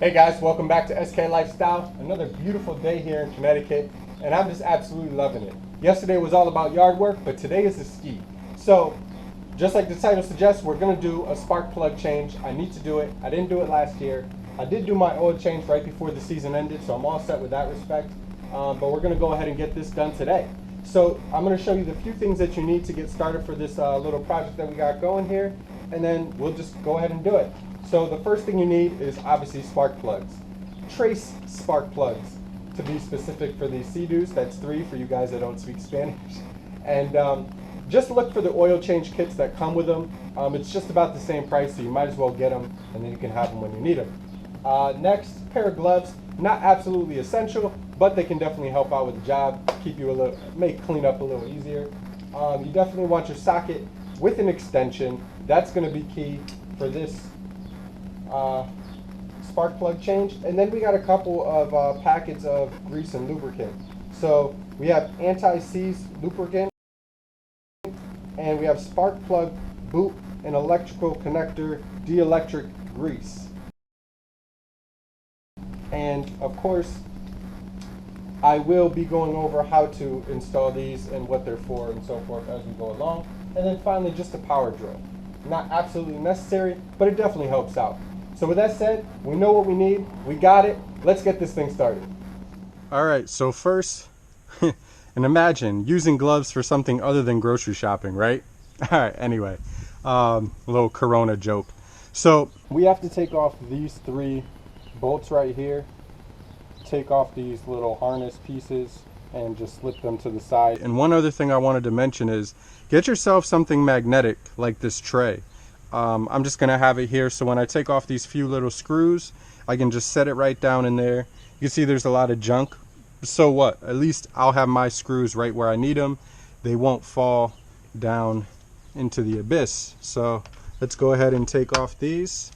Hey guys, welcome back to SK Lifestyle. Another beautiful day here in Connecticut, and I'm just absolutely loving it. Yesterday was all about yard work, but today is a ski. So, just like the title suggests, we're gonna do a spark plug change. I need to do it. I didn't do it last year. I did do my oil change right before the season ended, so I'm all set with that respect. But we're gonna go ahead and get this done today. So I'm gonna show you the few things that you need to get started for this little project that we got going here, and then we'll just go ahead and do it. So the first thing you need is obviously spark plugs. Trace spark plugs, to be specific for these Sea-Doos. That's 3 for you guys that don't speak Spanish. And just look for the oil change kits that come with them. It's just about the same price, so you might as well get them, and then you can have them when you need them. Next, pair of gloves. Not absolutely essential, but they can definitely help out with the job, keep you a little, make cleanup a little easier. You definitely want your socket with an extension. That's going to be key for this spark plug change. And then we got a couple of packets of grease and lubricant. So we have anti-seize lubricant, and we have spark plug boot and electrical connector dielectric grease. And of course, I will be going over how to install these and what they're for and so forth as we go along. And then finally, just a power drill. Not absolutely necessary, but it definitely helps out. So with that said, we know what we need, we got it, let's get this thing started. All right, so first, and imagine using gloves for something other than grocery shopping, right? All right, anyway, a little Corona joke. So we have to take off these 3 bolts right here, take off these little harness pieces, and just slip them to the side. And one other thing I wanted to mention is get yourself something magnetic like this tray. I'm just gonna have it here, so when I take off these few little screws, I can just set it right down in there. You can see there's a lot of junk. So what? At least I'll have my screws right where I need them. They won't fall down into the abyss. So let's go ahead and take off these.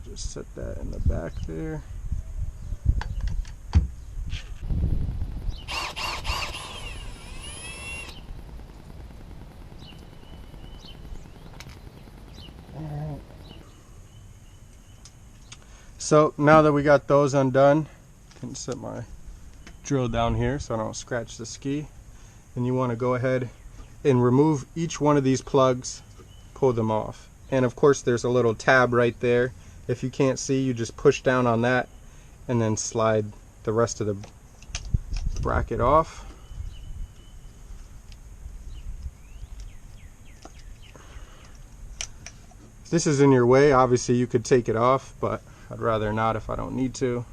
Just set that in the back there. Alright. So now that we got those undone, I can set my drill down here so I don't scratch the ski. And you want to go ahead and remove each one of these plugs, pull them off. And of course there's a little tab right there. If you can't see, you just push down on that and then slide the rest of the bracket off. If this is in your way, obviously you could take it off, but I'd rather not if I don't need to.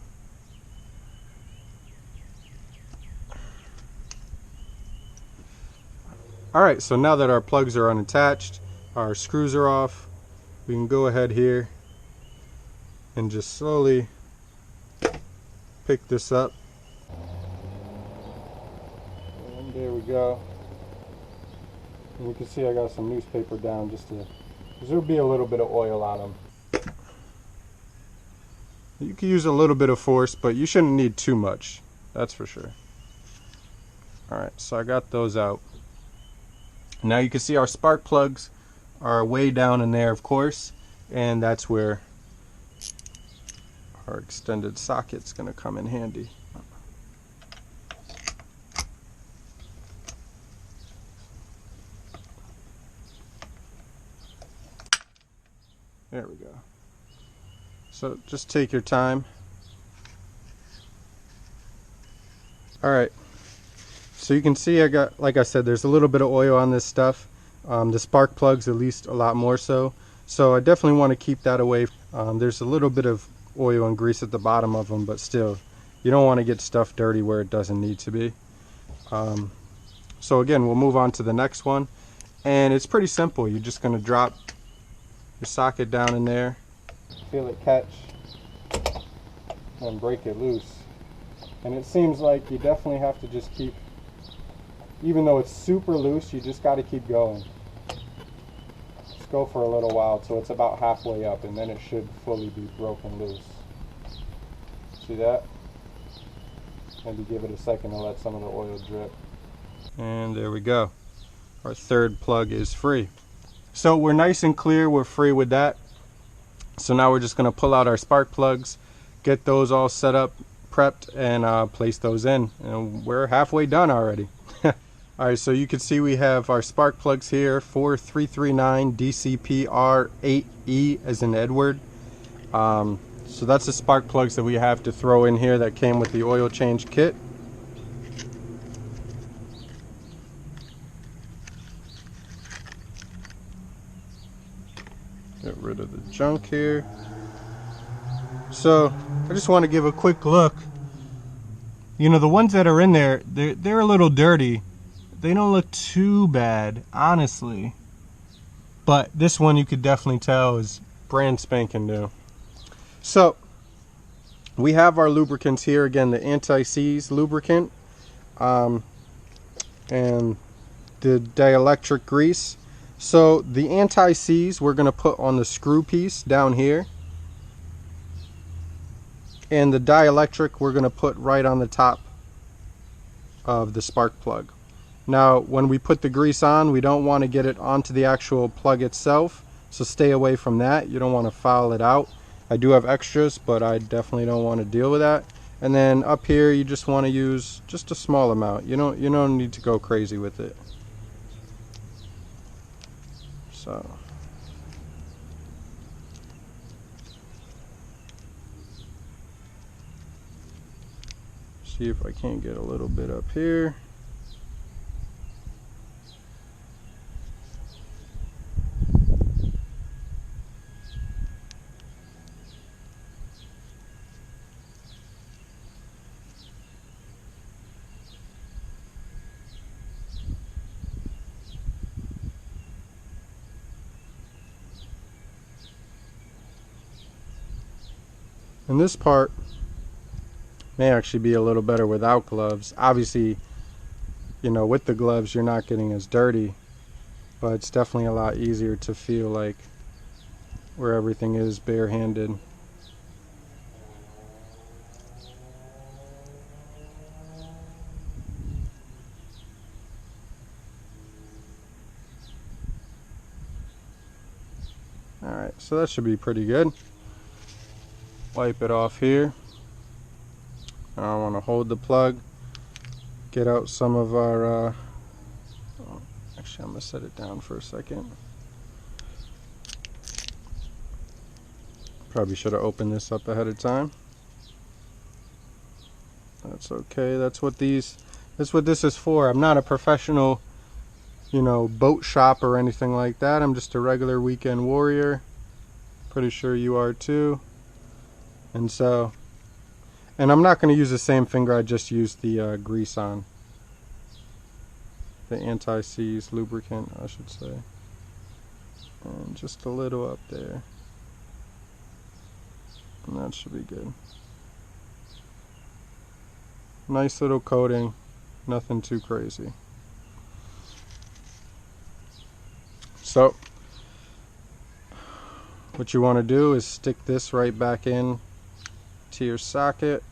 Alright, so now that our plugs are unattached, our screws are off, we can go ahead here and just slowly pick this up. And there we go. And you can see I got some newspaper down just to, because there'll be a little bit of oil on them. You can use a little bit of force, but you shouldn't need too much, that's for sure. Alright, so I got those out. Now you can see our spark plugs are way down in there, of course, and that's where our extended socket's going to come in handy. There we go. So just take your time. Alright, so you can see I got, like I said, there's a little bit of oil on this stuff. The spark plugs at least a lot more so. So I definitely want to keep that away. There's a little bit of oil and grease at the bottom of them, but still, you don't want to get stuff dirty where it doesn't need to be. So again, we'll move on to the next one, and it's pretty simple. You're just going to drop your socket down in there, feel it catch, and break it loose. And it seems like you definitely have to just keep, even though it's super loose, you just got to keep going. just go for a little while till it's about halfway up, and then it should fully be broken loose. See that? Maybe give it a second to let some of the oil drip. And there we go. Our third plug is free. So we're nice and clear, we're free with that. So now we're just gonna pull out our spark plugs, get those all set up, prepped, and place those in. And we're halfway done already. Alright, so you can see we have our spark plugs here, 4339 DCP-R8E as in Edward. So that's the spark plugs that we have to throw in here that came with the oil change kit. Get rid of the junk here. So I just want to give a quick look. You know, the ones that are in there, they're a little dirty. They don't look too bad, honestly. But this one you could definitely tell is brand spanking new. So we have our lubricants here. Again, the anti-seize lubricant and the dielectric grease. So the anti-seize we're going to put on the screw piece down here. And the dielectric we're going to put right on the top of the spark plug. Now, when we put the grease on, we don't want to get it onto the actual plug itself, so stay away from that. You don't want to foul it out. I do have extras, but I definitely don't want to deal with that. And then up here, you just want to use just a small amount. You don't need to go crazy with it. So see if I can't get a little bit up here. And this part may actually be a little better without gloves. Obviously, you know, with the gloves you're not getting as dirty, but it's definitely a lot easier to feel like where everything is barehanded. Alright, so that should be pretty good. Wipe it off here. I want to hold the plug, get out some of our actually I'm going to set it down for a second. Probably should have opened this up ahead of time. That's okay. That's what this is for. I'm not a professional, you know, boat shop or anything like that. I'm just a regular weekend warrior. Pretty sure you are too. And so, and I'm not going to use the same finger I just used the grease on. The anti-seize lubricant, I should say. And just a little up there. And that should be good. Nice little coating, nothing too crazy. So, what you want to do is stick this right back in to your socket.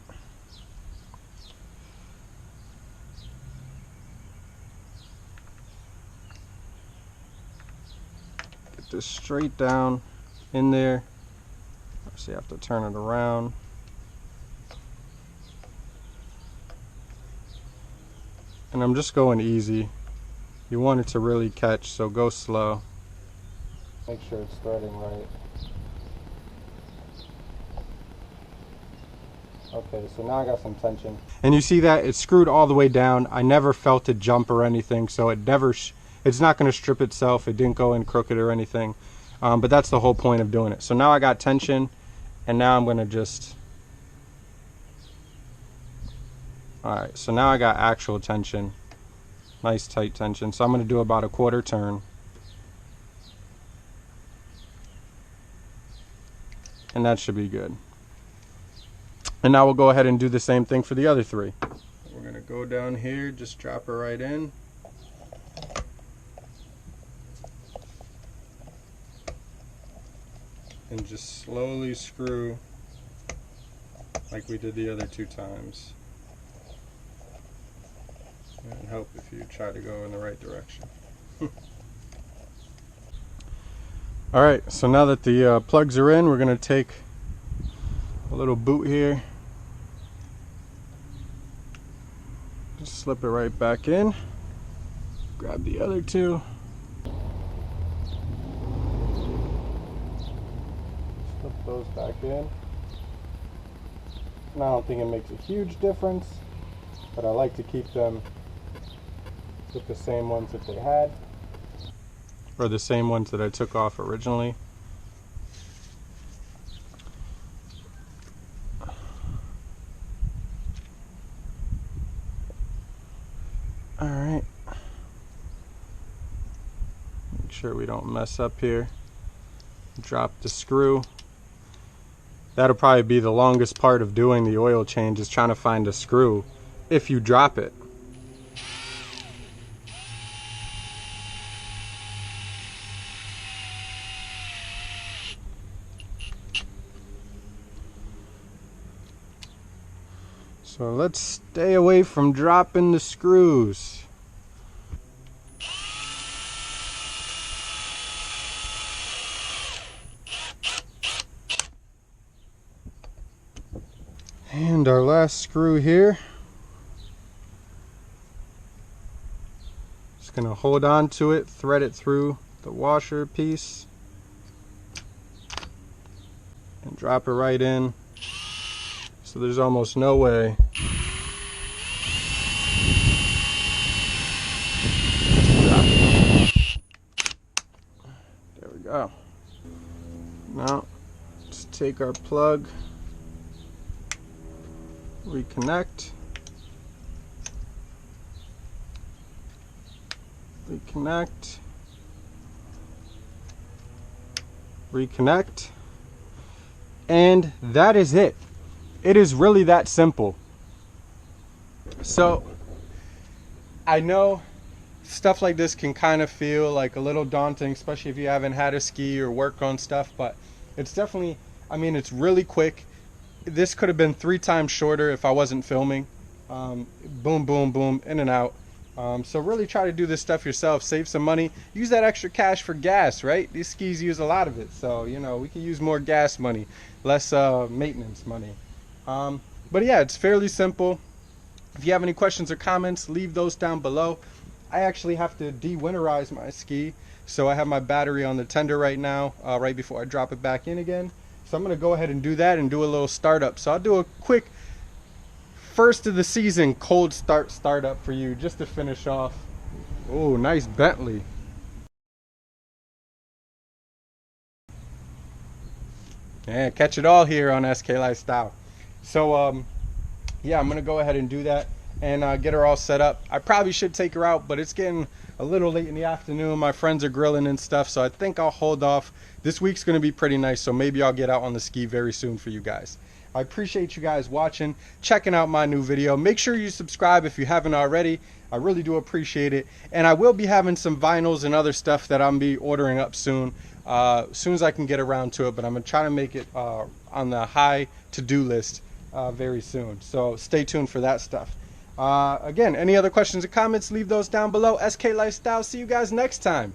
Get this straight down in there. So you have to turn it around. And I'm just going easy. You want it to really catch, so go slow. Make sure it's threading right. Okay, so now I got some tension. And you see that it's screwed all the way down. I never felt it jump or anything, so it never, it's not going to strip itself. It didn't go in crooked or anything. But that's the whole point of doing it. So now I got tension, and now I'm going to just... Alright, so now I got actual tension. Nice tight tension. So I'm going to do about a quarter turn. And that should be good. And now we'll go ahead and do the same thing for the other three. We're going to go down here, just drop her right in. and just slowly screw like we did the other 2 times. It would help if you try to go in the right direction. Alright, so now that the plugs are in, we're going to take a little boot here. Just slip it right back in. Grab the other 2. Slip those back in. And I don't think it makes a huge difference, but I like to keep them with the same ones that they had, or the same ones that I took off originally. Alright. Make sure we don't mess up here. Drop the screw. That'll probably be the longest part of doing the oil change, is trying to find a screw if you drop it. So let's stay away from dropping the screws. And our last screw here. Just gonna hold on to it, thread it through the washer piece, and drop it right in. So there's almost no way. There we go. Now, just take our plug, reconnect, reconnect, reconnect, and that is it. It is really that simple. So I know stuff like this can kind of feel like a little daunting, especially if you haven't had a ski or work on stuff, but it's definitely, I mean, it's really quick. This could have been 3 times shorter if I wasn't filming. Boom, boom, boom, in and out. So really try to do this stuff yourself, save some money, use that extra cash for gas, right? These skis use a lot of it, so you know, we can use more gas money, less maintenance money. But yeah, it's fairly simple. If you have any questions or comments, leave those down below. I actually have to de-winterize my ski, so I have my battery on the tender right now, right before I drop it back in again. So I'm going to go ahead and do that and do a little startup. So I'll do a quick first of the season cold startup for you just to finish off. Oh, nice Bentley. Yeah, catch it all here on SK Lifestyle. So yeah, I'm going to go ahead and do that and get her all set up. I probably should take her out, but it's getting a little late in the afternoon. My friends are grilling and stuff, so I think I'll hold off. This week's going to be pretty nice, so maybe I'll get out on the ski very soon for you guys. I appreciate you guys watching, checking out my new video. Make sure you subscribe if you haven't already. I really do appreciate it. And I will be having some vinyls and other stuff that I'm be ordering up soon. As soon as I can get around to it, but I'm going to try to make it on the high to-do list very soon. So stay tuned for that stuff. Again, any other questions or comments, leave those down below. SK Lifestyle, see you guys next time.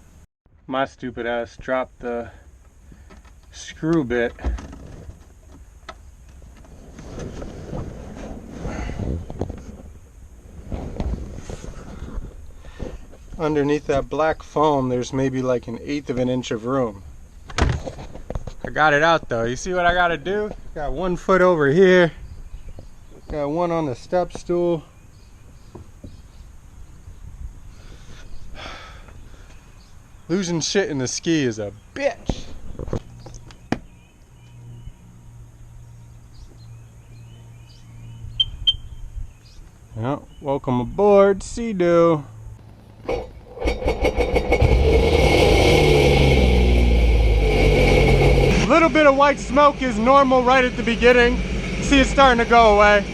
My stupid ass dropped the screw bit. Underneath that black foam, there's maybe like 1/8 of an inch of room. I got it out though. You see what I gotta do? Got 1 foot over here. Got one on the step stool. Losing shit in the ski is a bitch. Yeah, welcome aboard, Sea-Doo. A little bit of white smoke is normal right at the beginning. See, it's starting to go away.